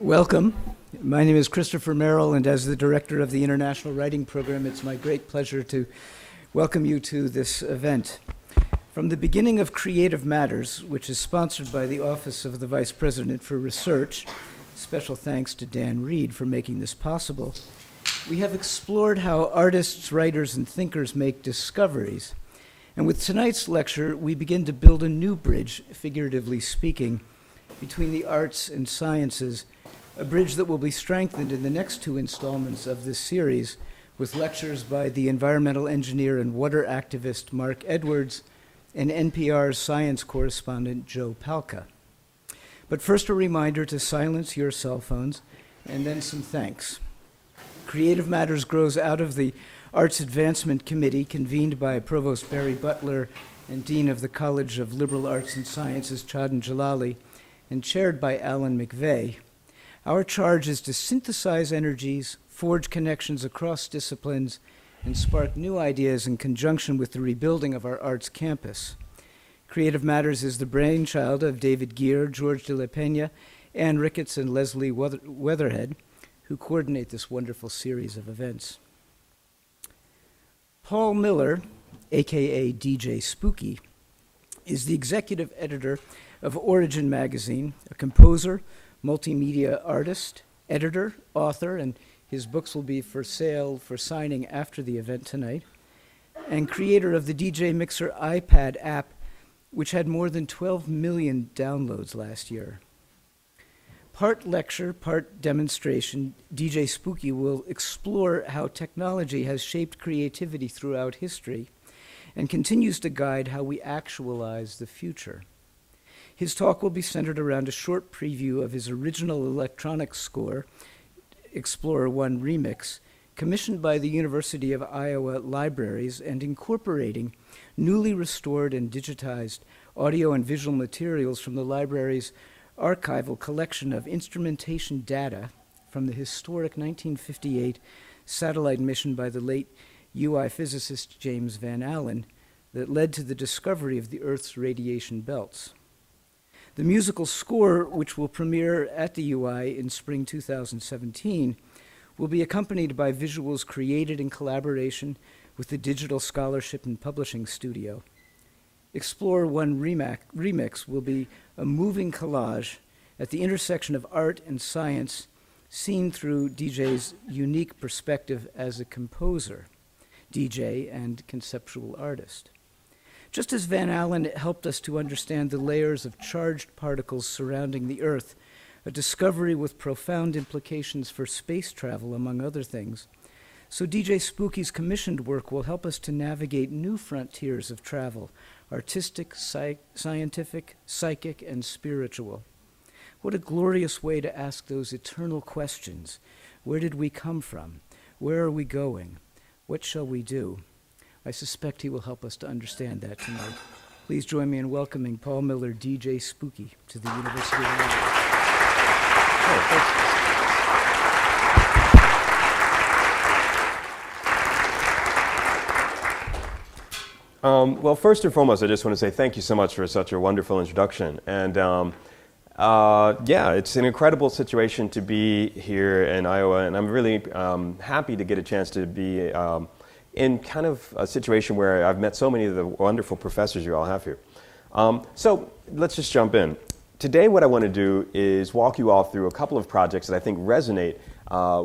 Welcome. My name is Christopher Merrill, and as the director of the International Writing Program, it's my great pleasure to welcome you to this event. From the beginning of Creative Matters, which is sponsored by the Office of the Vice President for Research, special thanks to Dan Reed for making this possible, we have explored how artists, writers, and thinkers make discoveries. And with tonight's lecture, we begin to build a new bridge, figuratively speaking, between the arts and sciences, a bridge that will be strengthened in the next two installments of this series with lectures by the environmental engineer and water activist Mark Edwards and NPR's science correspondent Joe Palca. But first, a reminder to silence your cell phones, and then some thanks. Creative Matters grows out of the Arts Advancement Committee convened by Provost Barry Butler and Dean of the College of Liberal Arts and Sciences Chadin Jalali, and chaired by Alan McVeigh. Our charge is to synthesize energies, forge connections across disciplines, and spark new ideas in conjunction with the rebuilding of our arts campus. Creative Matters is the brainchild of David Geer, George de la Peña, Ann Ricketts, and Leslie Weatherhead, who coordinate this wonderful series of events. Paul Miller, aka DJ Spooky, is the executive editor of Origin Magazine, a composer, multimedia artist, editor, author, and his books will be for sale for signing after the event tonight, and creator of the DJ Mixer iPad app, which had more than 12 million downloads last year. Part lecture, part demonstration, DJ Spooky will explore how technology has shaped creativity throughout history and continues to guide how we actualize the future. His talk will be centered around a short preview of his original electronic score, Explorer One Remix, commissioned by the University of Iowa Libraries and incorporating newly restored and digitized audio and visual materials from the library's archival collection of instrumentation data from the historic 1958 satellite mission by the late UI physicist James Van Allen that led to the discovery of the Earth's radiation belts. The musical score, which will premiere at the UI in spring 2017, will be accompanied by visuals created in collaboration with the Digital Scholarship and Publishing Studio. Explorer One Remix will be a moving collage at the intersection of art and science, seen through DJ's unique perspective as a composer, DJ, and conceptual artist. Just as Van Allen helped us to understand the layers of charged particles surrounding the Earth, a discovery with profound implications for space travel, among other things, so DJ Spooky's commissioned work will help us to navigate new frontiers of travel, artistic, scientific, psychic, and spiritual. What a glorious way to ask those eternal questions. Where did we come from? Where are we going? What shall we do? I suspect he will help us to understand that tonight. Please join me in welcoming Paul Miller, DJ Spooky, to the University of Iowa. Well, first and foremost, I just want to say thank you so much for such a wonderful introduction. And yeah, it's an incredible situation to be here in Iowa, and I'm really happy to get a chance to be in kind of a situation where I've met so many of the wonderful professors you all have here. So let's just jump in. Today what I want to do is walk you all through a couple of projects that I think resonate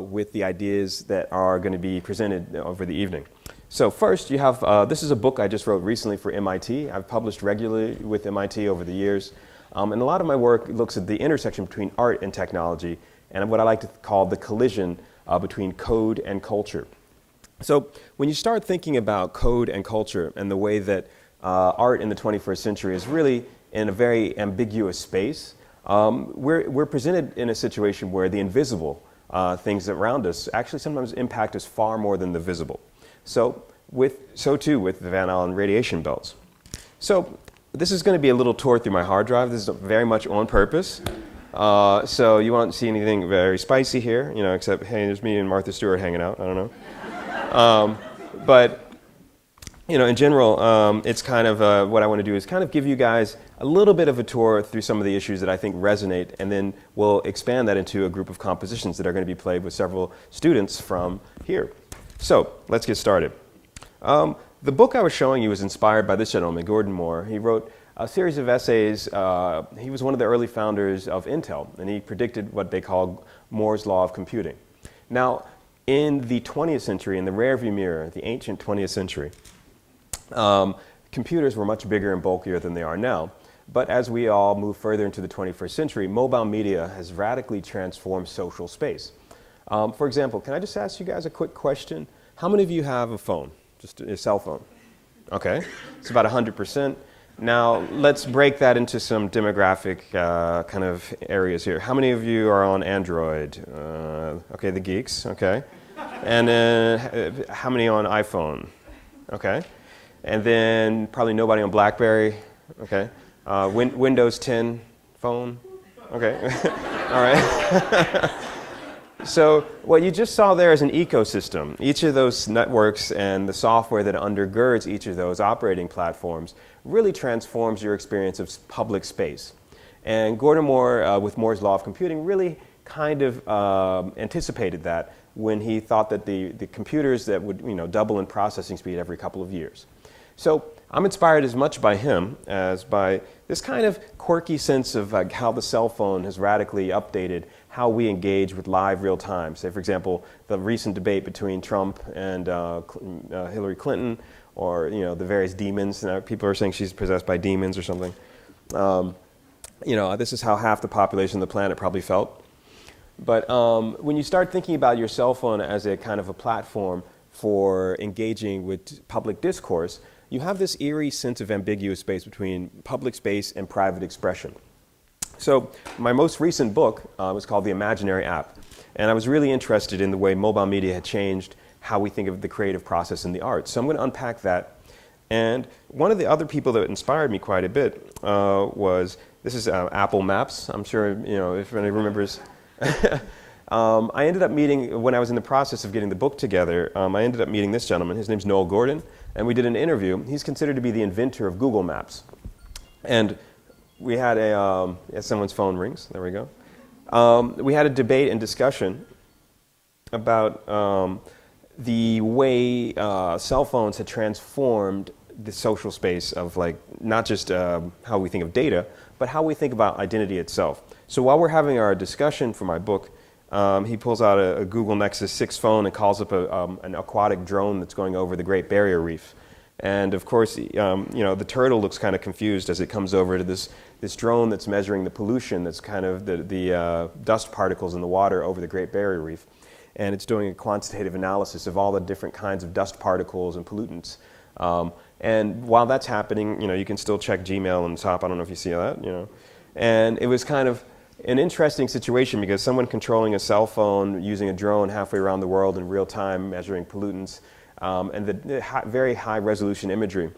with the ideas that are going to be presented over the evening. So first you have, this is a book I just wrote recently for MIT. I've published regularly with MIT over the years. And a lot of my work looks at the intersection between art and technology and what I like to call the collision between code and culture. So when you start thinking about code and culture and the way that art in the 21st century is really in a very ambiguous space, we're presented in a situation where the invisible things around us actually sometimes impact us far more than the visible. So too with the Van Allen radiation belts. So this is going to be a little tour through my hard drive. This is very much on purpose. So you won't see anything very spicy here, you know, except, hey, there's me and Martha Stewart hanging out. I don't know. But, you know, in general, it's kind of what I want to do is kind of give you guys a little bit of a tour through some of the issues that I think resonate, and then we'll expand that into a group of compositions that are going to be played with several students from here. So let's get started. The book I was showing you was inspired by this gentleman, Gordon Moore. He wrote a series of essays. He was one of the early founders of Intel, and he predicted what they called Moore's Law of computing. Now, in the 20th century, in the rearview mirror, the ancient 20th century, computers were much bigger and bulkier than they are now. But as we all move further into the 21st century, mobile media has radically transformed social space. For example, can I just ask you guys a quick question? How many of you have a phone, just a cell phone? Okay, it's about 100%. Now, let's break that into some demographic kind of areas here. How many of you are on Android? Okay, the geeks, okay. And then how many on iPhone? Okay. And then probably nobody on BlackBerry, okay. Windows 10 phone, okay. All right. So what you just saw there is an ecosystem. Each of those networks and the software that undergirds each of those operating platforms really transforms your experience of public space. And Gordon Moore, with Moore's Law of Computing, really kind of anticipated that when he thought that the computers that would double in processing speed every couple of years. So I'm inspired as much by him as by this kind of quirky sense of how the cell phone has radically updated how we engage with live real time. Say, for example, the recent debate between Trump and Hillary Clinton, or the various demons. People are saying she's possessed by demons or something. This is how half the population of the planet probably felt. But when you start thinking about your cell phone as a kind of a platform for engaging with public discourse, you have this eerie sense of ambiguous space between public space and private expression. So my most recent book was called The Imaginary App, and I was really interested in the way mobile media had changed how we think of the creative process in the arts. So I'm going to unpack that. And one of the other people that inspired me quite a bit this is Apple Maps. I'm sure if anybody remembers. I ended up meeting, when I was in the process of getting the book together, I ended up meeting this gentleman. His name's Noel Gordon, and we did an interview. He's considered to be the inventor of Google Maps. And we had someone's phone rings, there we go. We had a debate and discussion about the way cell phones had transformed the social space of not just how we think of data, but how we think about identity itself. So while we're having our discussion for my book, he pulls out a Google Nexus 6 phone and calls up an aquatic drone that's going over the Great Barrier Reef. And of course, the turtle looks kind of confused as it comes over to this drone that's measuring the pollution that's kind of the dust particles in the water over the Great Barrier Reef. And it's doing a quantitative analysis of all the different kinds of dust particles and pollutants. And while that's happening, you can still check Gmail on top. I don't know if you see that, And it was kind of an interesting situation because someone controlling a cell phone using a drone halfway around the world in real time measuring pollutants and the very high resolution imagery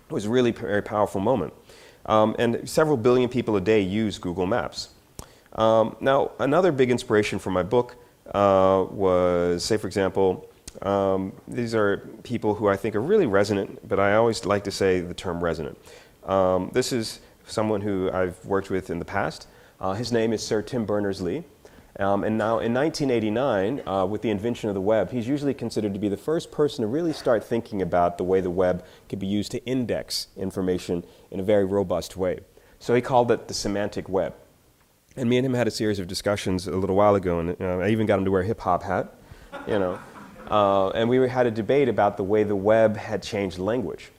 was really a very powerful moment. And several billion people a day use Google Maps. Now, another big inspiration for my book was, say, for example, these are people who I think are really resonant, but I always like to say the term resonant. This is someone who I've worked with in the past. His name is Sir Tim Berners-Lee. And now in 1989, with the invention of the web, he's usually considered to be the first person to really start thinking about the way the web could be used to index information in a very robust way. So he called it the semantic web. And me and him had a series of discussions a little while ago, and I even got him to wear a hip-hop hat, and we had a debate about the way the web had changed language.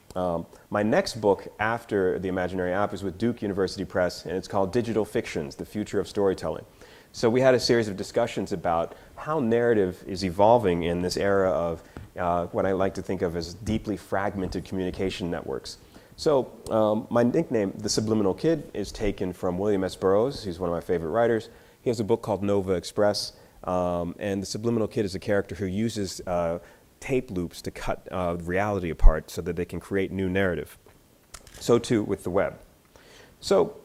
My next book after The Imaginary App is with Duke University Press, and it's called Digital Fictions, The Future of Storytelling. So we had a series of discussions about how narrative is evolving in this era of what I like to think of as deeply fragmented communication networks. So my nickname, The Subliminal Kid, is taken from William S. Burroughs. He's one of my favorite writers. He has a book called Nova Express, and the Subliminal Kid is a character who uses tape loops to cut reality apart so that they can create new narrative. So too with the web. So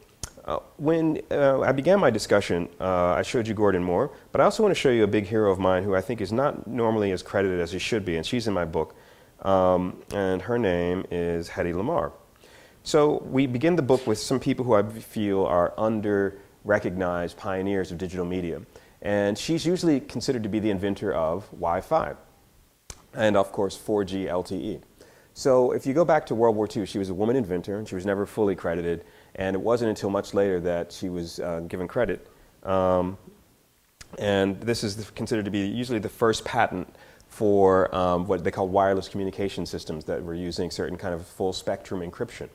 when I began my discussion, I showed you Gordon Moore, but I also want to show you a big hero of mine who I think is not normally as credited as he should be, and she's in my book, and her name is Hedy Lamarr. So we begin the book with some people who I feel are under-recognized pioneers of digital media. And she's usually considered to be the inventor of Wi-Fi and, of course, 4G LTE. So if you go back to World War II, she was a woman inventor, and she was never fully credited. And it wasn't until much later that she was given credit. And this is considered to be usually the first patent for what they call wireless communication systems that were using certain kind of full spectrum encryption.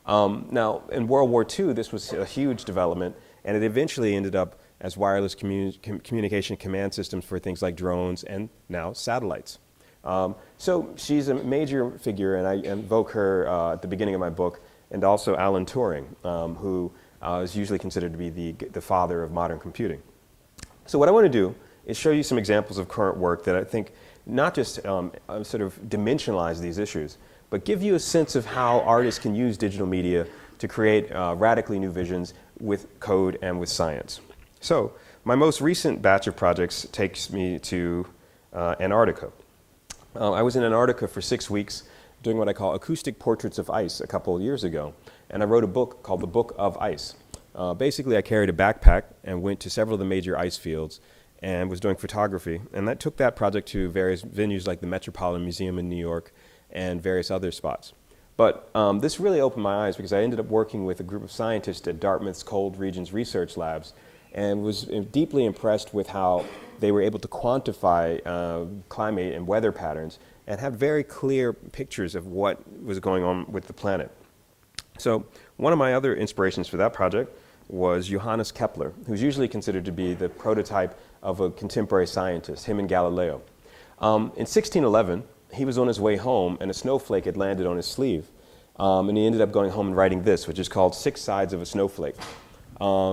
Now, in World War II, this was a huge development, and it eventually ended up as wireless communication command systems for things like drones and now satellites. So she's a major figure, and I invoke her at the beginning of my book, and also Alan Turing, who is usually considered to be the father of modern computing. So what I want to do is show you some examples of current work that I think not just sort of dimensionalize these issues, but give you a sense of how artists can use digital media to create radically new visions with code and with science. So my most recent batch of projects takes me to Antarctica. I was in Antarctica for 6 weeks doing what I call acoustic portraits of ice a couple of years ago, and I wrote a book called The Book of Ice. Basically, I carried a backpack and went to several of the major ice fields and was doing photography, and that took that project to various venues like the Metropolitan Museum in New York and various other spots. But this really opened my eyes because I ended up working with a group of scientists at Dartmouth's Cold Regions Research Labs and was deeply impressed with how they were able to quantify climate and weather patterns and have very clear pictures of what was going on with the planet. So one of my other inspirations for that project was Johannes Kepler, who's usually considered to be the prototype of a contemporary scientist, him and Galileo. In 1611, he was on his way home and a snowflake had landed on his sleeve. And he ended up going home and writing this, which is called Six Sides of a Snowflake.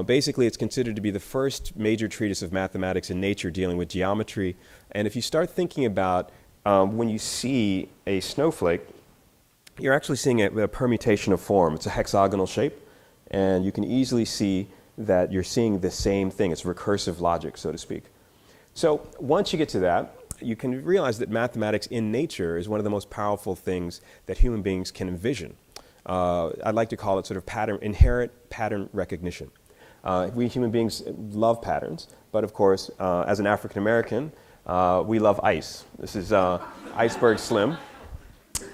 Basically, it's considered to be the first major treatise of mathematics and nature dealing with geometry. And if you start thinking about when you see a snowflake, you're actually seeing a permutation of form. It's a hexagonal shape, and you can easily see that you're seeing the same thing. It's recursive logic, so to speak. So once you get to that, you can realize that mathematics in nature is one of the most powerful things that human beings can envision. I'd like to call it sort of inherent pattern recognition. We human beings love patterns, but of course, as an African American, we love ice. This is Iceberg Slim.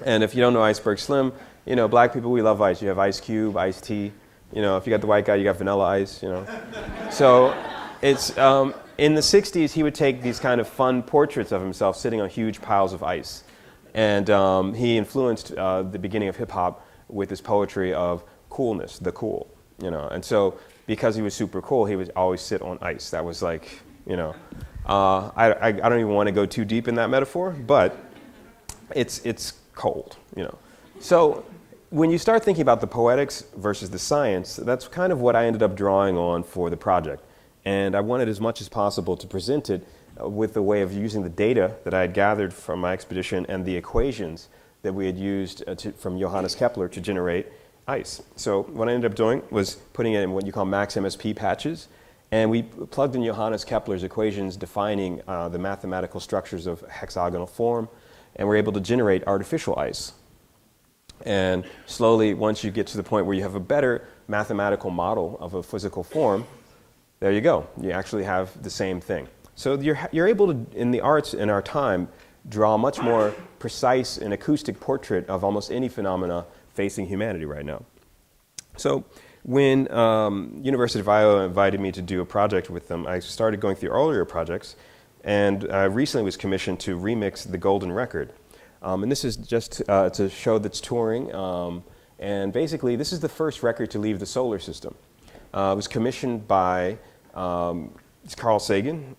And if you don't know Iceberg Slim, you know, black people, we love ice. You have Ice Cube, iced tea. You know, if you got the white guy, you got Vanilla Ice, you know. So it's, in the 60s, he would take these kind of fun portraits of himself sitting on huge piles of ice. And he influenced the beginning of hip hop with his poetry of coolness, the cool, you know. And so because he was super cool, he would always sit on ice. That was like, you know, I don't even want to go too deep in that metaphor, but it's cold, you know. So when you start thinking about the poetics versus the science, that's kind of what I ended up drawing on for the project. And I wanted as much as possible to present it with the way of using the data that I had gathered from my expedition and the equations that we had used from Johannes Kepler to generate ice. So what I ended up doing was putting it in what you call max MSP patches, and we plugged in Johannes Kepler's equations defining the mathematical structures of hexagonal form, and we're able to generate artificial ice. And slowly, once you get to the point where you have a better mathematical model of a physical form, there you go. You actually have the same thing. So you're able to, in the arts in our time, draw a much more precise and acoustic portrait of almost any phenomena facing humanity right now. So when University of Iowa invited me to do a project with them, I started going through earlier projects, and I recently was commissioned to remix The Golden Record. And this is just it's a show that's touring, and basically this is the first record to leave the solar system. It was commissioned by Carl Sagan,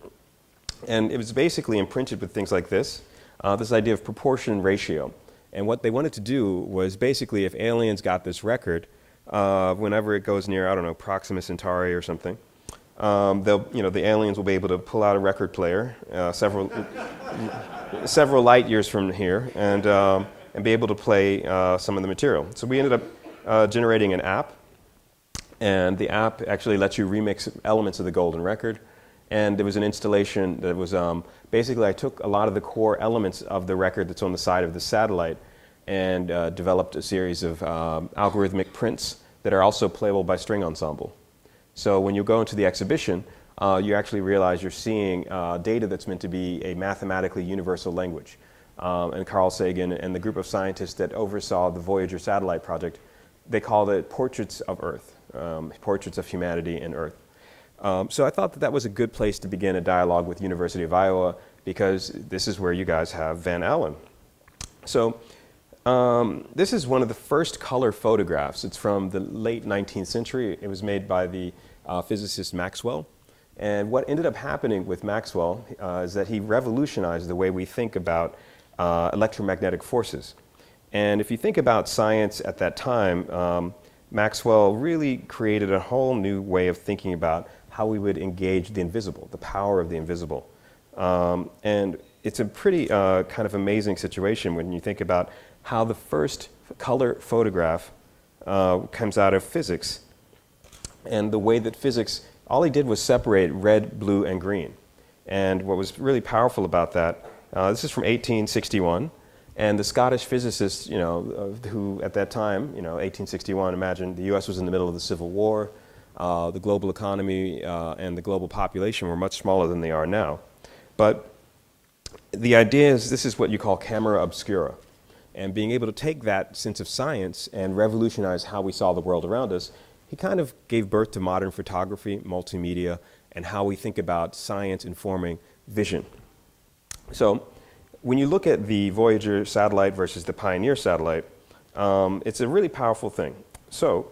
and it was basically imprinted with things like this idea of proportion ratio. And what they wanted to do was basically, if aliens got this record, whenever it goes near, I don't know, Proxima Centauri or something, the aliens will be able to pull out a record player several light years from here and be able to play some of the material. So we ended up generating an app, and the app actually lets you remix elements of the Golden Record. And there was an installation that was basically I took a lot of the core elements of the record that's on the side of the satellite, and developed a series of algorithmic prints that are also playable by string ensemble. So when you go into the exhibition, you actually realize you're seeing data that's meant to be a mathematically universal language. And Carl Sagan and the group of scientists that oversaw the Voyager satellite project, they called it Portraits of Earth, Portraits of Humanity in Earth. So I thought that that was a good place to begin a dialogue with University of Iowa, because this is where you guys have Van Allen. So this is one of the first color photographs. It's from the late 19th century. It was made by the physicist Maxwell. And what ended up happening with Maxwell is that he revolutionized the way we think about electromagnetic forces. And if you think about science at that time, Maxwell really created a whole new way of thinking about how we would engage the invisible, the power of the invisible. And it's a pretty kind of amazing situation when you think about how the first color photograph comes out of physics, and the way that physics, all he did was separate red, blue, and green. And what was really powerful about that, this is from 1861, and the Scottish physicists, who at that time, 1861, imagine the US was in the middle of the Civil War, the global economy and the global population were much smaller than they are now. But the idea is this is what you call camera obscura. And being able to take that sense of science and revolutionize how we saw the world around us, he kind of gave birth to modern photography, multimedia, and how we think about science informing vision. So when you look at the Voyager satellite versus the Pioneer satellite, it's a really powerful thing. So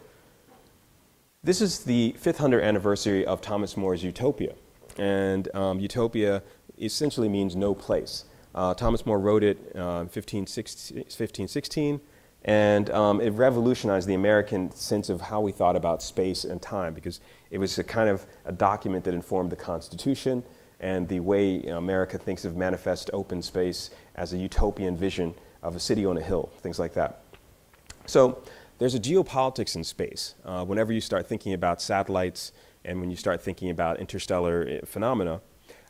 this is the 500th anniversary of Thomas More's Utopia. And utopia essentially means no place. Thomas More wrote it in 1516, and it revolutionized the American sense of how we thought about space and time, because it was a kind of a document that informed the Constitution and the way America thinks of manifest open space as a utopian vision of a city on a hill, things like that. So there's a geopolitics in space. Whenever you start thinking about satellites and when you start thinking about interstellar phenomena,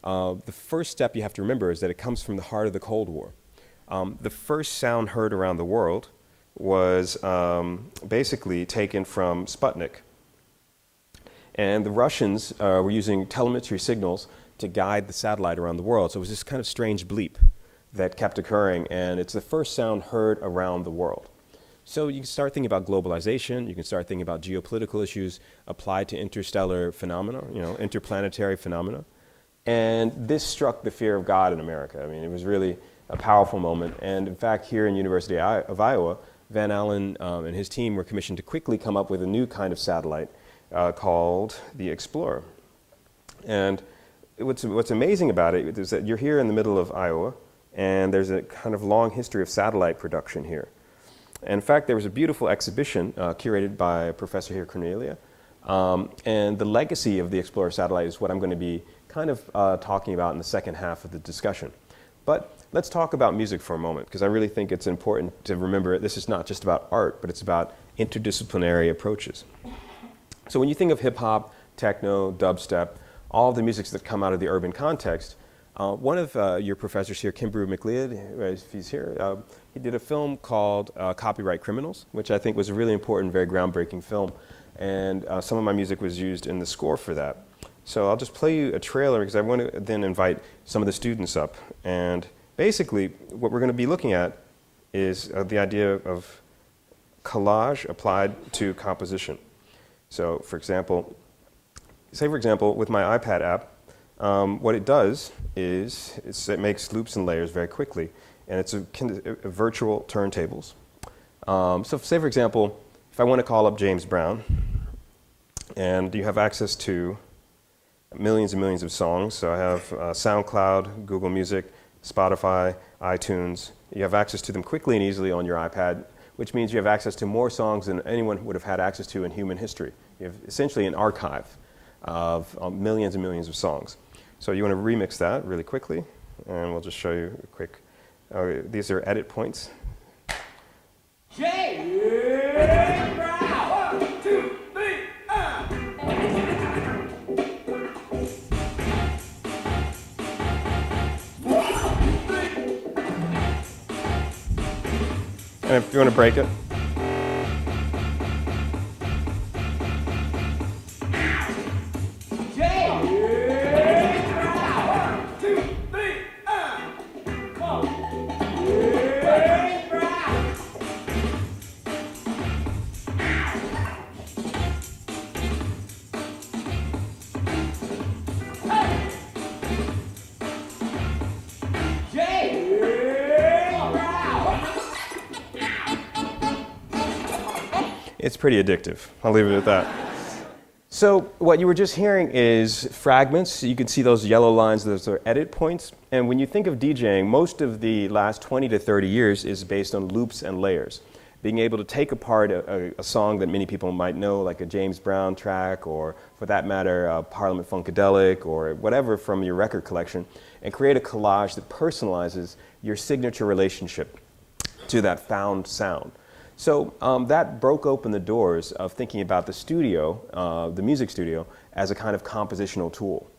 the first step you have to remember is that it comes from the heart of the Cold War. The first sound heard around the world was basically taken from Sputnik. And the Russians were using telemetry signals to guide the satellite around the world. So it was this kind of strange bleep that kept occurring, and it's the first sound heard around the world. So you can start thinking about globalization, you can start thinking about geopolitical issues applied to interstellar phenomena, interplanetary phenomena. And this struck the fear of God in America. I mean, it was really a powerful moment. And in fact, here in University of Iowa, Van Allen and his team were commissioned to quickly come up with a new kind of satellite called the Explorer. And what's amazing about it is that you're here in the middle of Iowa, and there's a kind of long history of satellite production here. And in fact, there was a beautiful exhibition curated by a professor here, Cornelia. And the legacy of the Explorer satellite is what I'm going to be kind of talking about in the second half of the discussion. But let's talk about music for a moment, because I really think it's important to remember this is not just about art, but it's about interdisciplinary approaches. So when you think of hip-hop, techno, dubstep, all the musics that come out of the urban context, one of your professors here, Kimbru McLeod, if he's here, he did a film called Copyright Criminals, which I think was a really important, very groundbreaking film. And some of my music was used in the score for that. So I'll just play you a trailer, because I want to then invite some of the students up. And basically, what we're going to be looking at is the idea of collage applied to composition. So for example, with my iPad app, what it does is it makes loops and layers very quickly. And it's a virtual turntables. So say, for example, if I want to call up James Brown, and you have access to millions and millions of songs. So I have SoundCloud, Google Music, Spotify, iTunes. You have access to them quickly and easily on your iPad, which means you have access to more songs than anyone would have had access to in human history. You have essentially an archive of millions and millions of songs. So you want to remix that really quickly, and we'll just show you a quick, these are edit points. James Brown! 1, 2, 3, if you want to break it. James Brown. 1, 2, 3, come on. James Brown. James Brown. It's pretty addictive. I'll leave it at that. So what you were just hearing is fragments. You can see those yellow lines, those are edit points. And when you think of DJing, most of the last 20 to 30 years is based on loops and layers. Being able to take apart a song that many people might know, like a James Brown track, or for that matter, Parliament Funkadelic, or whatever from your record collection, and create a collage that personalizes your signature relationship to that found sound. So that broke open the doors of thinking about the studio, the music studio, as a kind of compositional tool.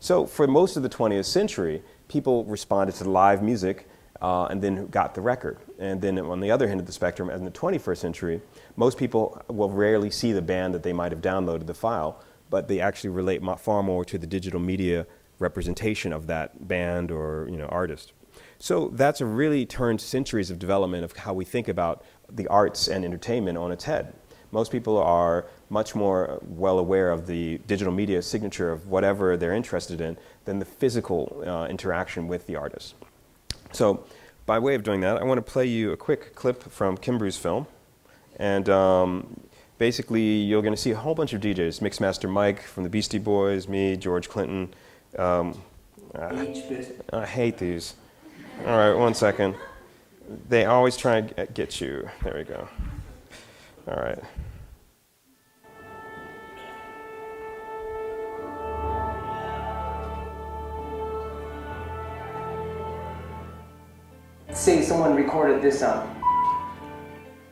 So for most of the 20th century, people responded to live music and then got the record. And then on the other end of the spectrum, in the 21st century, most people will rarely see the band that they might have downloaded the file, but they actually relate far more to the digital media representation of that band or artist. So that's really turned centuries of development of how we think about the arts and entertainment on its head. Most people are much more well aware of the digital media signature of whatever they're interested in than the physical interaction with the artist. So by way of doing that, I want to play you a quick clip from Kimbrou's film. And basically, you're going to see a whole bunch of DJs, Mixmaster Mike from the Beastie Boys, me, George Clinton. I hate these. All right, 1 second. They always try and get you. There we go. All right. Say someone recorded this sound.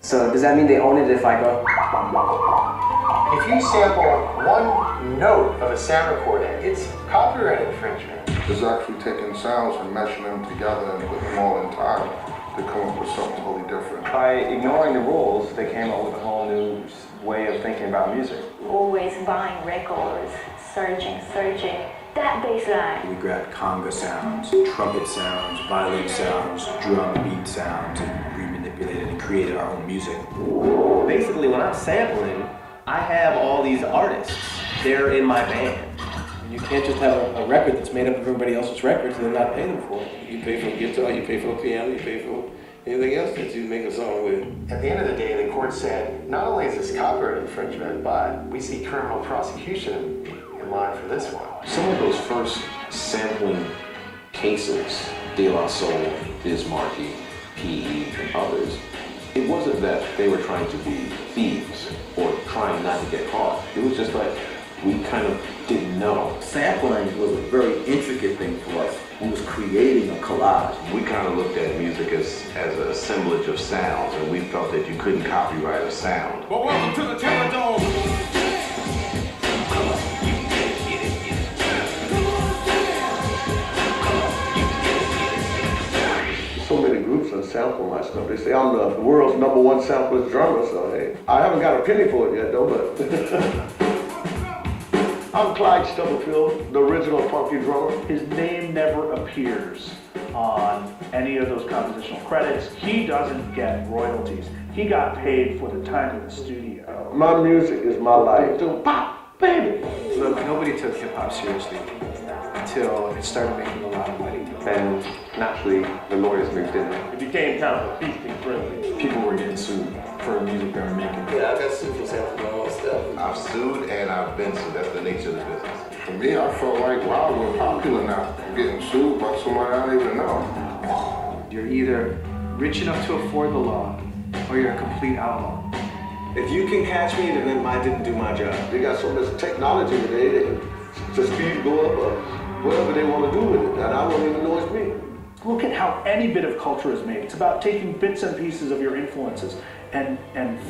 So does that mean they own it if I go? If you sample one note of a sound recording, it's copyright infringement. Is actually taking sounds and meshing them together and putting them all in time to come up with something totally different. By ignoring the rules, they came up with a whole new way of thinking about music. Always buying records, searching. That bass line. We grabbed conga sounds, trumpet sounds, violin sounds, drum beat sounds, and remanipulated and created our own music. Basically, when I'm sampling, I have all these artists. They're in my band. You can't just have a record that's made up of everybody else's records and then not pay them for it. You pay for a guitar, you pay for a piano, you pay for anything else that you make a song with. At the end of the day, the court said, not only is this copyright infringement, but we see criminal prosecution in line for this one. Some of those first sampling cases, De La Soul, Biz Markie, PE, and others, it wasn't that they were trying to be thieves or trying not to get caught. It was just like, we kind of didn't know. Sampling was a very intricate thing for us. We was creating a collage. We kind of looked at music as an assemblage of sounds, and we felt that you couldn't copyright a sound. Well, welcome to the Terrordome. So many groups that sample my stuff. They say I'm the world's #1 sampler drummer, so hey, I haven't got a penny for it yet though, but. I'm Clyde Stubblefield, the original funky drummer. His name never appears on any of those compositional credits. He doesn't get royalties. He got paid for the time in the studio. My music is my life. Pop, baby. Look, nobody took hip hop seriously until it started making a lot of money. And naturally, the lawyers moved in. It became kind of a feasting frenzy. People were getting sued for the music they were making. Yeah, I got sued for sampling my own stuff. I've sued and I've been sued. That's the nature of the business. For me, I felt like, wow, we're popular now. I'm getting sued by somebody I don't even know. You're either rich enough to afford the law, or you're a complete outlaw. If you can catch me, then I didn't do my job. They got so much technology today, they can the speed go up or whatever they want to do with it, and I won't even know it's me. Look at how any bit of culture is made. It's about taking bits and pieces of your influences and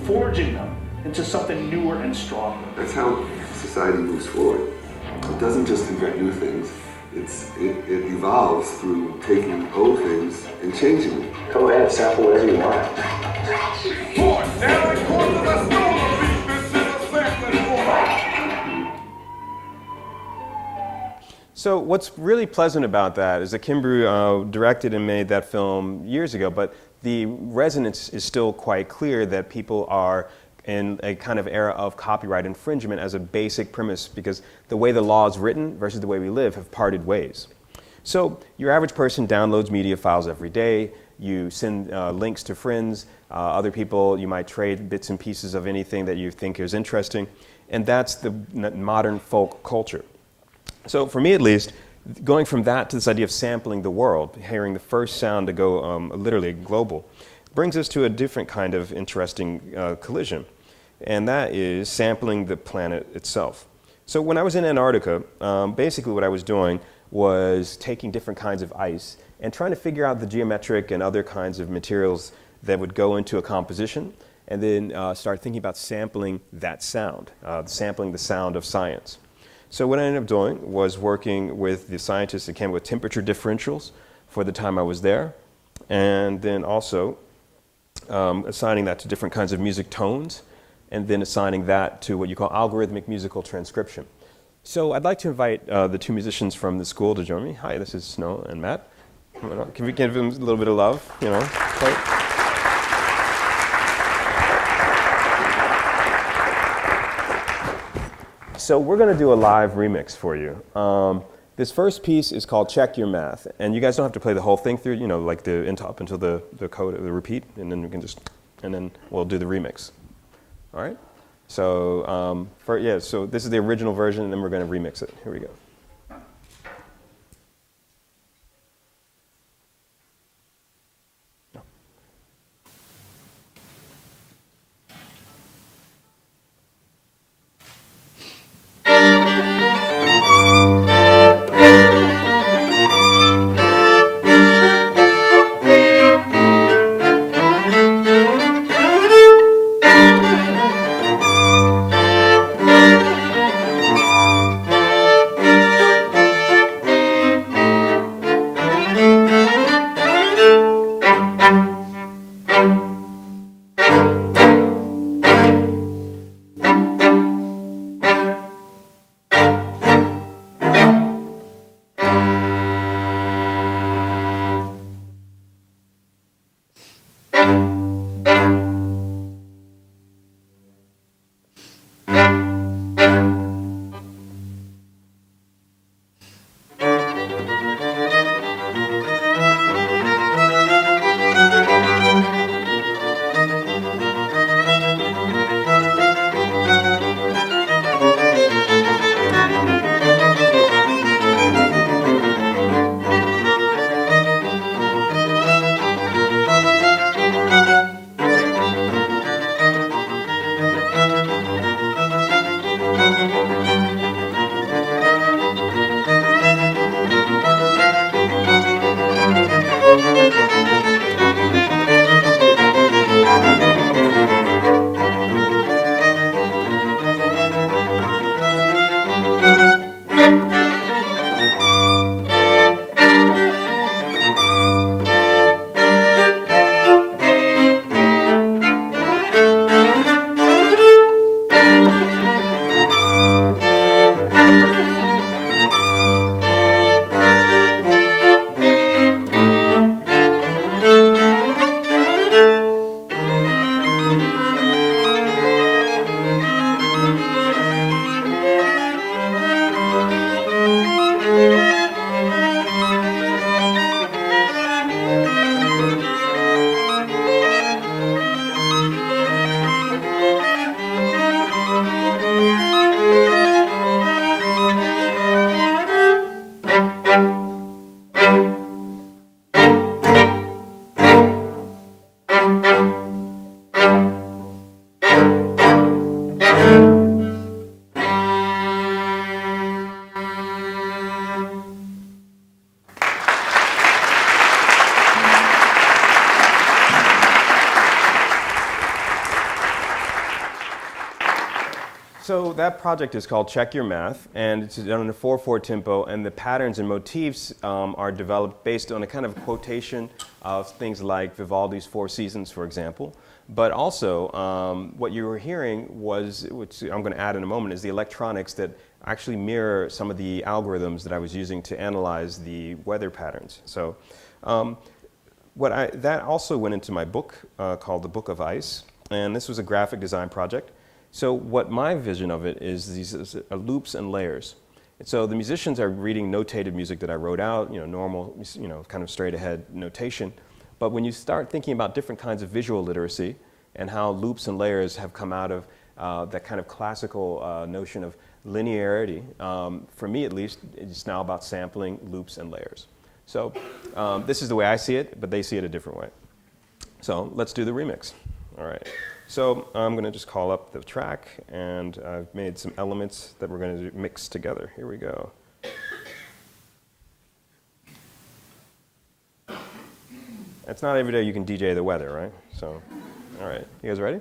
forging them into something newer and stronger. That's how society moves forward. It doesn't just invent new things, It evolves through taking old things and changing them. Go ahead, sample whatever you want. So what's really pleasant about that is that Kimbrough directed and made that film years ago, but the resonance is still quite clear that people are in a kind of era of copyright infringement as a basic premise, because the way the law is written versus the way we live have parted ways. So your average person downloads media files every day. You send links to friends, other people. You might trade bits and pieces of anything that you think is interesting. And that's the modern folk culture. So for me at least, going from that to this idea of sampling the world, hearing the first sound to go literally global, brings us to a different kind of interesting collision. And that is sampling the planet itself. So when I was in Antarctica, basically what I was doing was taking different kinds of ice and trying to figure out the geometric and other kinds of materials that would go into a composition, and then start thinking about sampling that sound, sampling the sound of science. So what I ended up doing was working with the scientists that came up with temperature differentials for the time I was there, and then also assigning that to different kinds of music tones, and then assigning that to what you call algorithmic musical transcription. So I'd like to invite the two musicians from the school to join me. Hi, this is Snow and Matt. Can we give them a little bit of love, you know? So we're going to do a live remix for you. This first piece is called Check Your Math, and you guys don't have to play the whole thing through, you know, like the up until the code, the repeat, and then we can just, and then we'll do the remix. All right? So, so this is the original version, and then we're going to remix it. Here we go. So that project is called Check Your Math, and it's done in a 4/4 tempo, and the patterns and motifs are developed based on a kind of quotation of things like Vivaldi's Four Seasons, for example. But also, what you were hearing was, which I'm going to add in a moment, is the electronics that actually mirror some of the algorithms that I was using to analyze the weather patterns. So that also went into my book called The Book of Ice, and this was a graphic design project. So what my vision of it is these loops and layers. And so the musicians are reading notated music that I wrote out, normal, kind of straight ahead notation. But when you start thinking about different kinds of visual literacy and how loops and layers have come out of that kind of classical notion of linearity, for me at least, it's now about sampling loops and layers. So this is the way I see it, but they see it a different way. So let's do the remix. All right. So I'm going to just call up the track, and I've made some elements that we're going to mix together. Here we go. It's not every day you can DJ the weather, right? So, all right. You guys ready?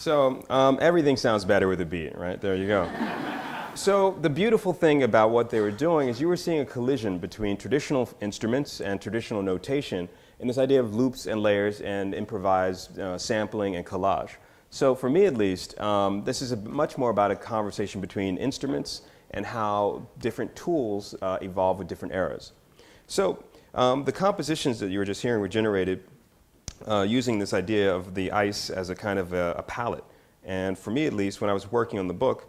So everything sounds better with a beat, right? There you go. So the beautiful thing about what they were doing is you were seeing a collision between traditional instruments and traditional notation in this idea of loops and layers and improvised sampling and collage. So for me at least, this is much more about a conversation between instruments and how different tools evolve with different eras. So the compositions that you were just hearing were generated using this idea of the ice as a kind of a palette. And for me at least, when I was working on the book,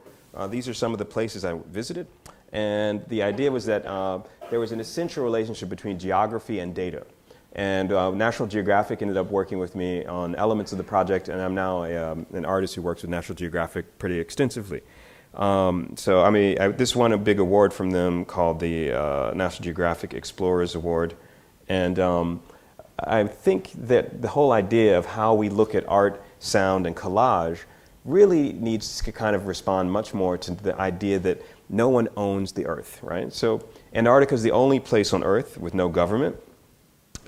these are some of the places I visited. And the idea was that there was an essential relationship between geography and data. And National Geographic ended up working with me on elements of the project, and I'm now an artist who works with National Geographic pretty extensively. So I mean, this won a big award from them called the National Geographic Explorers Award. And I think that the whole idea of how we look at art, sound, and collage really needs to kind of respond much more to the idea that no one owns the earth, right? So Antarctica is the only place on earth with no government.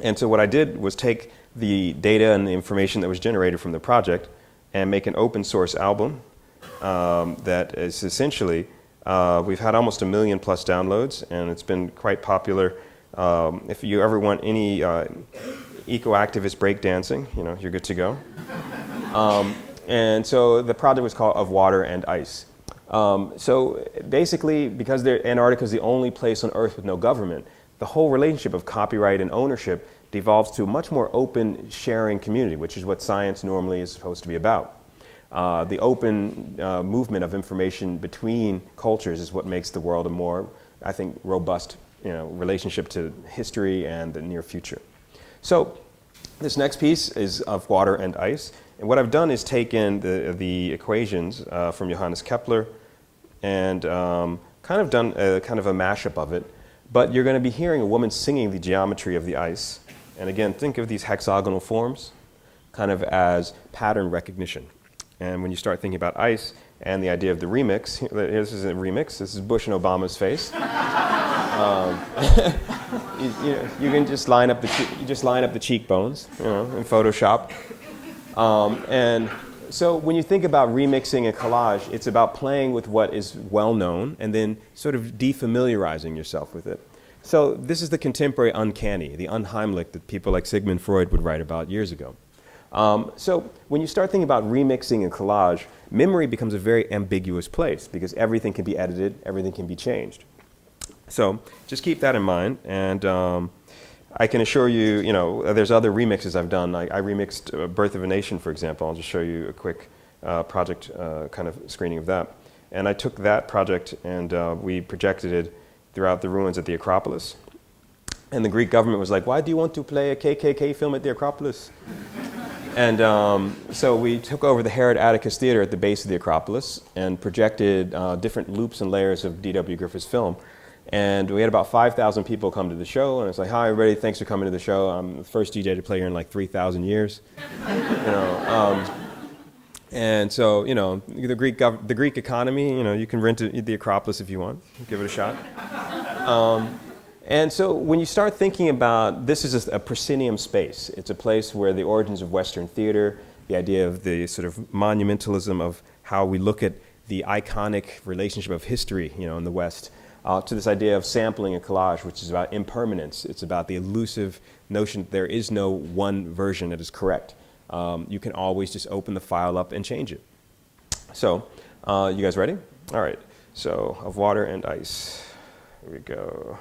And so what I did was take the data and the information that was generated from the project and make an open source album that is essentially, we've had almost 1 million plus downloads, and it's been quite popular. If you ever want any eco-activist breakdancing, you know, you're good to go. And so the project was called Of Water and Ice. So basically, because Antarctica is the only place on Earth with no government, the whole relationship of copyright and ownership devolves to a much more open sharing community, which is what science normally is supposed to be about. The open movement of information between cultures is what makes the world a more, I think, robust, relationship to history and the near future. So this next piece is Of Water and Ice. And what I've done is taken the equations from Johannes Kepler and kind of done a mashup of it. But you're going to be hearing a woman singing the geometry of the ice. And again, think of these hexagonal forms kind of as pattern recognition. And when you start thinking about ice and the idea of the remix, this is a remix, this is Bush and Obama's face. You can just line up the cheekbones, in Photoshop. And so when you think about remixing and collage, it's about playing with what is well known and then sort of defamiliarizing yourself with it. So this is the contemporary uncanny, the unheimlich that people like Sigmund Freud would write about years ago. So when you start thinking about remixing and collage, memory becomes a very ambiguous place because everything can be edited, everything can be changed. So just keep that in mind, and I can assure you, there's other remixes I've done. I remixed Birth of a Nation, for example. I'll just show you a quick project kind of screening of that. And I took that project and we projected it throughout the ruins at the Acropolis. And the Greek government was like, why do you want to play a KKK film at the Acropolis? And so we took over the Herod Atticus Theater at the base of the Acropolis and projected different loops and layers of D.W. Griffith's film. And we had about 5,000 people come to the show, and it's like, hi everybody, thanks for coming to the show. I'm the first DJ to play here in like 3,000 years. And so, the Greek economy, you can rent the Acropolis if you want, give it a shot. And so when you start thinking about, this is a proscenium space. It's a place where the origins of Western theater, the idea of the sort of monumentalism of how we look at the iconic relationship of history, in the West, to this idea of sampling and collage, which is about impermanence. It's about the elusive notion that there is no one version that is correct. You can always just open the file up and change it. So, you guys ready? All right. So, Of Water and Ice. Here we go.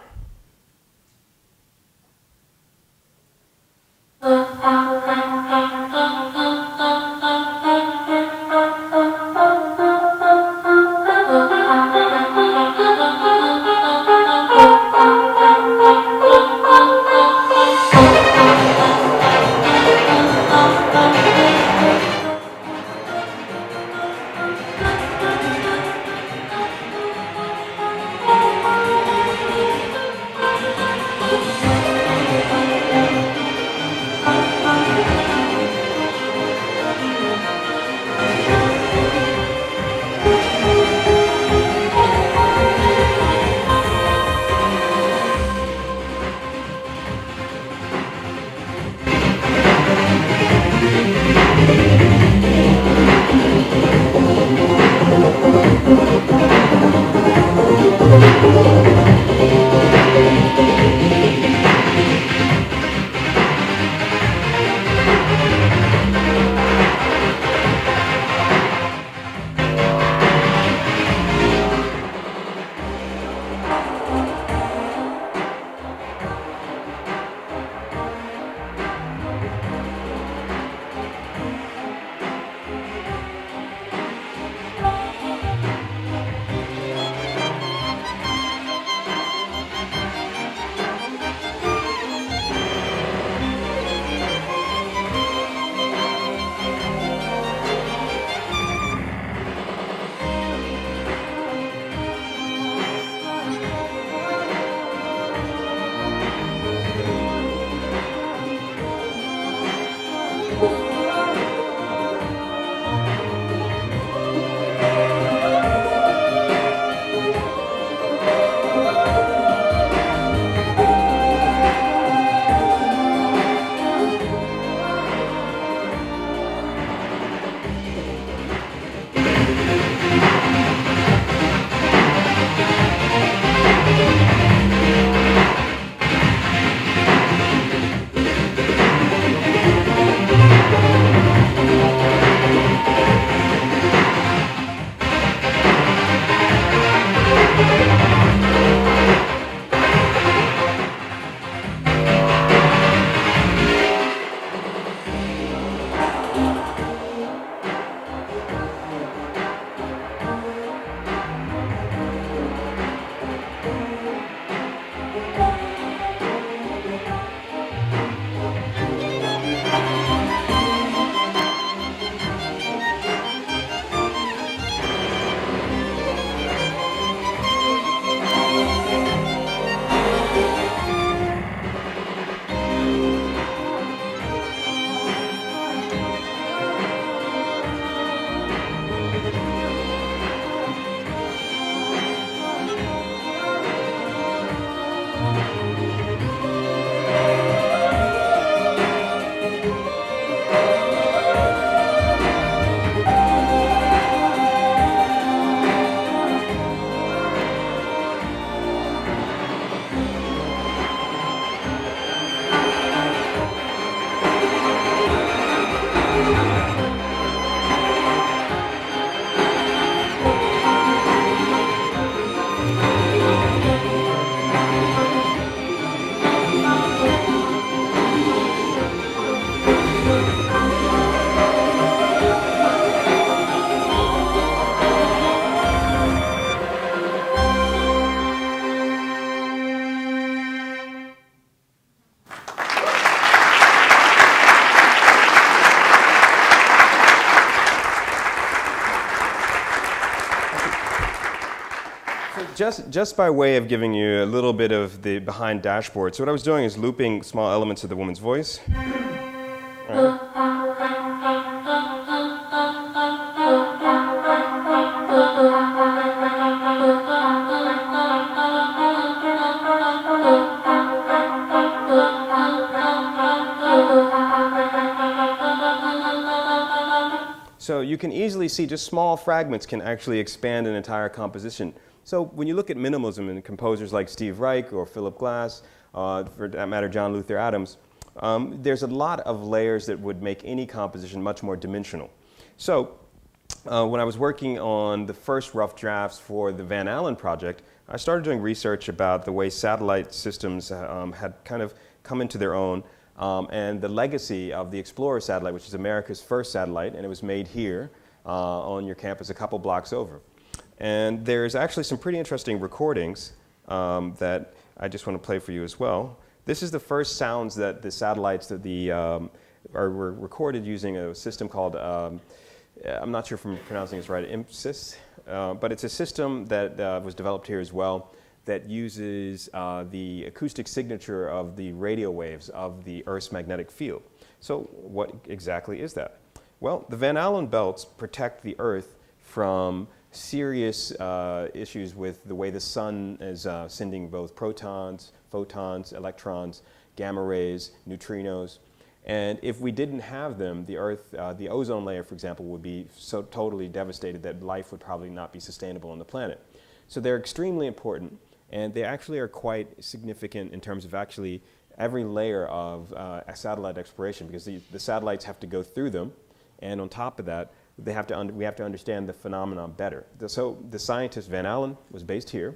Just by way of giving you a little bit of the behind dashboard, so what I was doing is looping small elements of the woman's voice. So you can easily see just small fragments can actually expand an entire composition. So when you look at minimalism in composers like Steve Reich or Philip Glass, for that matter John Luther Adams, there's a lot of layers that would make any composition much more dimensional. So when I was working on the first rough drafts for the Van Allen project, I started doing research about the way satellite systems had kind of come into their own, and the legacy of the Explorer satellite, which is America's first satellite, and it was made here on your campus a couple blocks over. And there's actually some pretty interesting recordings that I just want to play for you as well. This is the first sounds that the satellites that were recorded using a system called, I'm not sure if I'm pronouncing this right, IMPSIS, but it's a system that was developed here as well that uses the acoustic signature of the radio waves of the Earth's magnetic field. So what exactly is that? Well, the Van Allen belts protect the Earth from serious issues with the way the sun is sending both protons, photons, electrons, gamma rays, neutrinos. And if we didn't have them, the Earth, the ozone layer, for example, would be so totally devastated that life would probably not be sustainable on the planet. So they're extremely important, and they actually are quite significant in terms of actually every layer of satellite exploration, because the satellites have to go through them, and on top of that, we have to understand the phenomenon better. So the scientist Van Allen was based here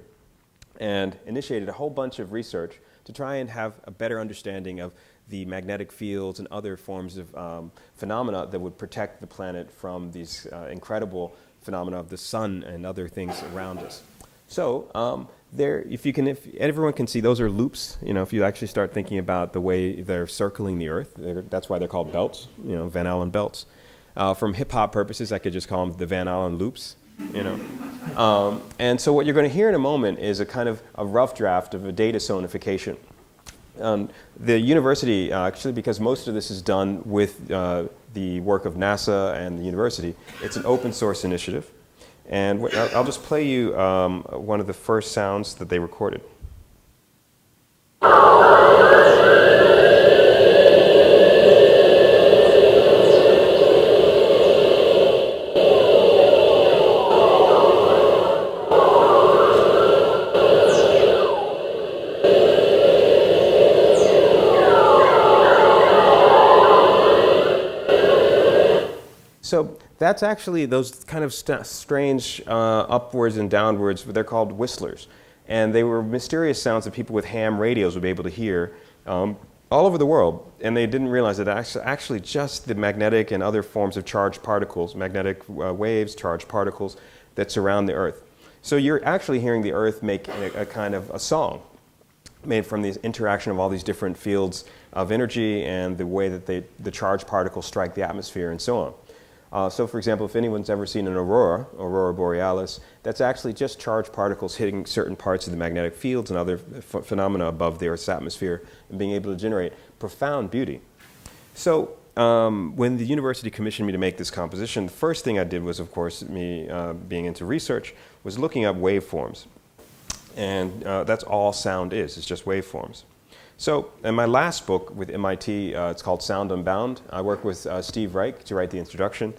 and initiated a whole bunch of research to try and have a better understanding of the magnetic fields and other forms of phenomena that would protect the planet from these incredible phenomena of the sun and other things around us. So if everyone can see, those are loops. You know, if you actually start thinking about the way they're circling the Earth, that's why they're called belts. You know, Van Allen belts. From hip hop purposes, I could just call them the Van Allen loops. You know, and so what you're going to hear in a moment is a kind of a rough draft of a data sonification. The university, actually, because most of this is done with the work of NASA and the university, it's an open source initiative. And I'll just play you one of the first sounds that they recorded. So that's actually those kind of strange upwards and downwards, they're called whistlers. And they were mysterious sounds that people with ham radios would be able to hear all over the world. And they didn't realize that actually just the magnetic and other forms of charged particles, magnetic waves, charged particles that surround the Earth. So you're actually hearing the Earth make a kind of a song made from the interaction of all these different fields of energy and the way that the charged particles strike the atmosphere and so on. So for example, if anyone's ever seen an aurora borealis, that's actually just charged particles hitting certain parts of the magnetic fields and other phenomena above the Earth's atmosphere and being able to generate profound beauty. So when the university commissioned me to make this composition, the first thing I did was, of course, me being into research, was looking up waveforms. And that's all sound is, it's just waveforms. So in my last book with MIT, it's called Sound Unbound. I worked with Steve Reich to write the introduction.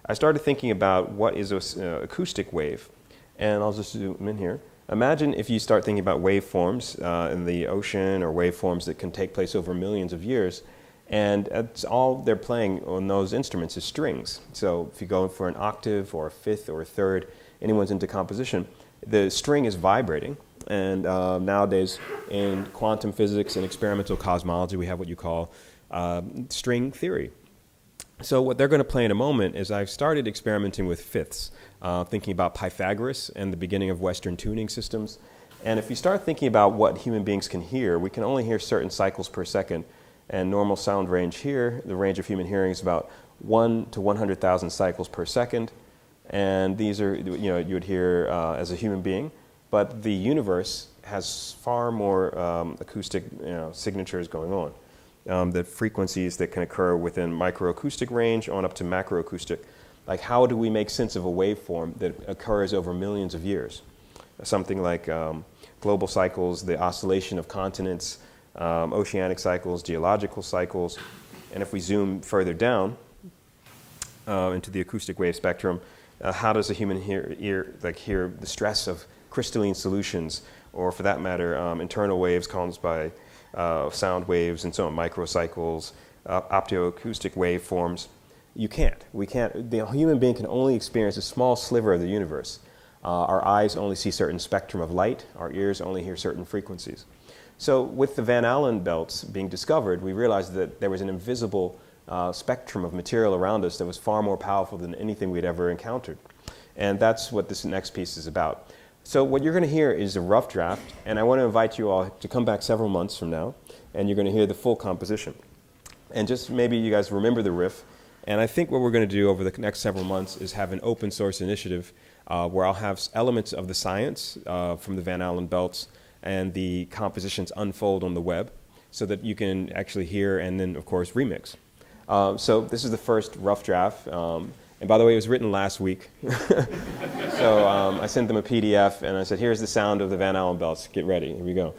I started thinking about what is an acoustic wave. And I'll just zoom in here. Imagine if you start thinking about waveforms in the ocean or waveforms that can take place over millions of years. And it's all they're playing on those instruments is strings. So if you go for an octave or a fifth or a third, anyone's into composition, the string is vibrating. And nowadays, in quantum physics and experimental cosmology, we have what you call string theory. So what they're going to play in a moment is I've started experimenting with fifths, thinking about Pythagoras and the beginning of Western tuning systems. And if you start thinking about what human beings can hear, we can only hear certain cycles per second. And normal sound range here, the range of human hearing is about 1 to 100,000 cycles per second. And these are, you know, you would hear as a human being. But the universe has far more acoustic signatures going on. The frequencies that can occur within microacoustic range on up to macroacoustic. Like how do we make sense of a waveform that occurs over millions of years? Something like global cycles, the oscillation of continents, oceanic cycles, geological cycles. And if we zoom further down into the acoustic wave spectrum, how does a human ear hear the stress of crystalline solutions, or for that matter, internal waves caused by sound waves and so on, microcycles, optoacoustic waveforms? You can't. We can't. The human being can only experience a small sliver of the universe. Our eyes only see certain spectrum of light. Our ears only hear certain frequencies. So with the Van Allen belts being discovered, we realized that there was an invisible spectrum of material around us that was far more powerful than anything we'd ever encountered. And that's what this next piece is about. So what you're going to hear is a rough draft, and I want to invite you all to come back several months from now, and you're going to hear the full composition. And just maybe you guys remember the riff. And I think what we're going to do over the next several months is have an open source initiative where I'll have elements of the science from the Van Allen belts and the compositions unfold on the web so that you can actually hear and then, of course, remix. So this is the first rough draft. And by the way, it was written last week. So I sent them a PDF, and I said, here's the sound of the Van Allen belts. Get ready. Here we go.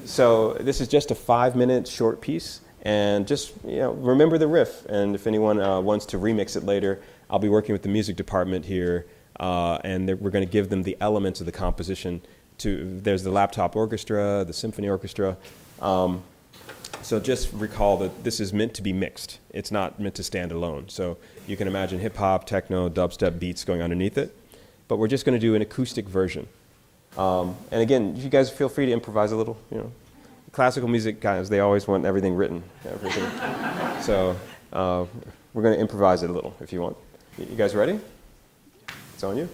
So this is just a 5-minute short piece, and just remember the riff. And if anyone wants to remix it later, I'll be working with the music department here, and we're going to give them the elements of the composition. There's the laptop orchestra, the symphony orchestra. So just recall that this is meant to be mixed. It's not meant to stand alone. So you can imagine hip hop, techno, dubstep beats going underneath it. But we're just going to do an acoustic version. And again, you guys feel free to improvise a little. Classical music guys, they always want everything written. So we're going to improvise it a little if you want. You guys ready? It's on you.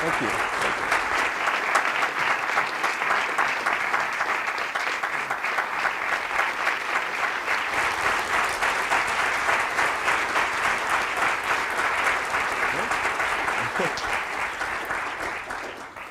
Thank you.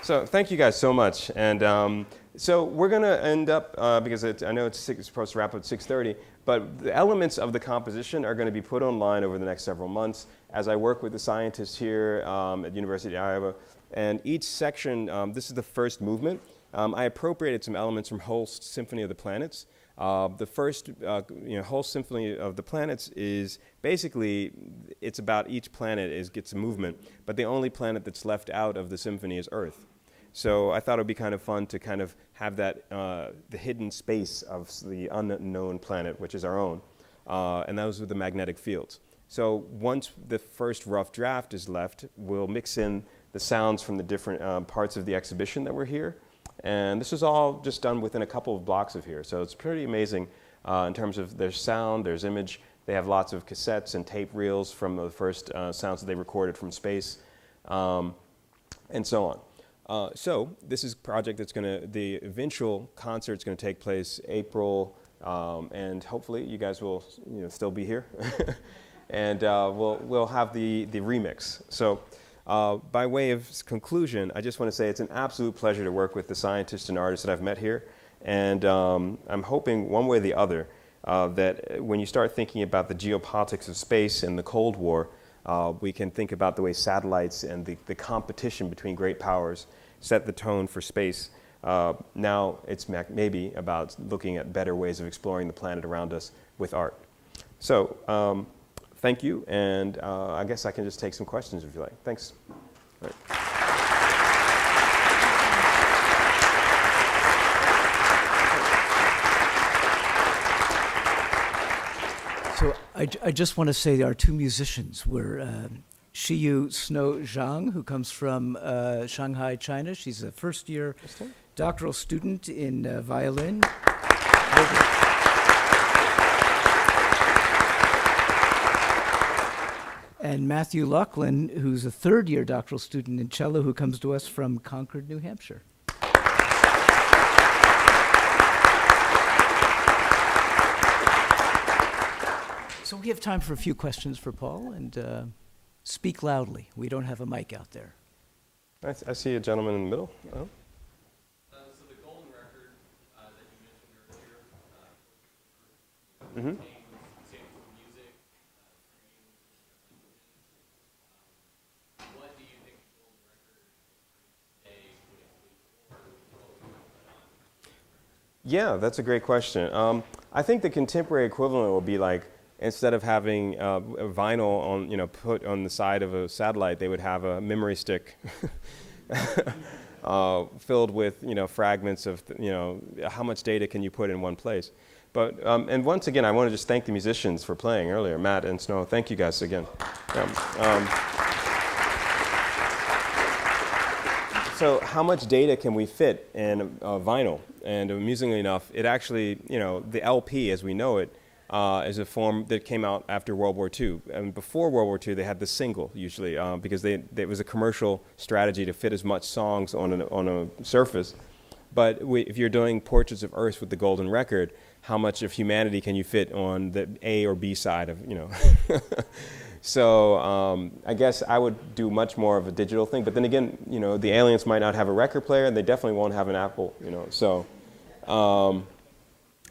So thank you guys so much, and so we're going to end up because I know it's supposed to wrap up at 6:30, but the elements of the composition are going to be put online over the next several months as I work with the scientists here at University of Iowa. And each section, this is the first movement. I appropriated some elements from Holst's Symphony of the Planets. The first, Holst's Symphony of the Planets is basically, it's about each planet gets a movement, but the only planet that's left out of the symphony is Earth. So I thought it would be kind of fun to kind of have that, the hidden space of the unknown planet, which is our own, and those were the magnetic fields. So once the first rough draft is left, we'll mix in the sounds from the different parts of the exhibition that were here. And this is all just done within a couple of blocks of here. So it's pretty amazing in terms of there's sound, there's image. They have lots of cassettes and tape reels from the first sounds that they recorded from space, and so on. So this is a project that's the eventual concert's going to take place April, and hopefully you guys will still be here. And we'll have the remix. So by way of conclusion, I just want to say it's an absolute pleasure to work with the scientists and artists that I've met here. And I'm hoping one way or the other that when you start thinking about the geopolitics of space and the Cold War, we can think about the way satellites and the competition between great powers set the tone for space. Now it's maybe about looking at better ways of exploring the planet around us with art. So thank you, and I guess I can just take some questions if you like. Thanks. All right. So I just want to say our two musicians were Shiyu Snow Zhang, who comes from Shanghai, China. She's a first-year doctoral student in violin. And Matthew Laughlin, who's a third-year doctoral student in cello, who comes to us from Concord, New Hampshire. So we have time for a few questions for Paul, and speak loudly. We don't have a mic out there. I see a gentleman in the middle. Oh. So the golden record that you mentioned earlier, stands for music, what do you think the golden record today would include? Yeah, that's a great question. I think the contemporary equivalent will be like, instead of having a vinyl on, put on the side of a satellite, they would have a memory stick filled with, fragments of, how much data can you put in one place. But, and once again, I want to just thank the musicians for playing earlier, Matt and Snow. Thank you guys again. So how much data can we fit in vinyl? And amusingly enough, it actually, the LP as we know it, is a form that came out after World War II. And before World War II, they had the single, usually, because it was a commercial strategy to fit as much songs on a surface. But if you're doing Portraits of Earth with the golden record, how much of humanity can you fit on the A or B side of, So I guess I would do much more of a digital thing. But then again, the aliens might not have a record player, and they definitely won't have an Apple, So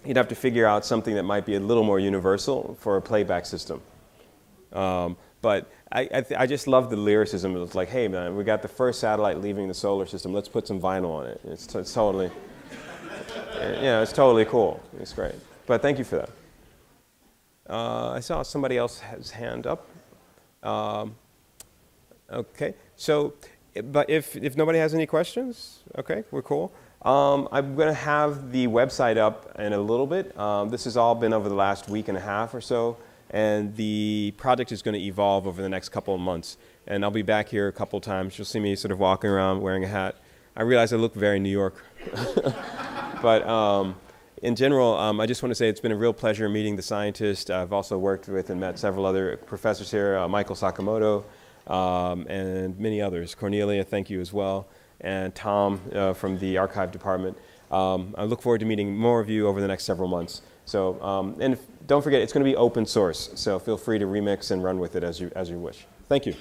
you'd have to figure out something that might be a little more universal for a playback system. But I just love the lyricism. It's like, hey, man, we got the first satellite leaving the solar system. Let's put some vinyl on it. It's totally, it's totally cool. It's great. But thank you for that. I saw somebody else has hand up. Okay. So, but if nobody has any questions, okay, we're cool. I'm going to have the website up in a little bit. This has all been over the last week and a half or so, and the project is going to evolve over the next couple of months. And I'll be back here a couple of times. You'll see me sort of walking around wearing a hat. I realize I look very New York. But in general, I just want to say it's been a real pleasure meeting the scientists. I've also worked with and met several other professors here, Michael Sakamoto, and many others. Cornelia, thank you as well, and Tom from the archive department. I look forward to meeting more of you over the next several months. So, don't forget, it's going to be open source, so feel free to remix and run with it as you wish. Thank you.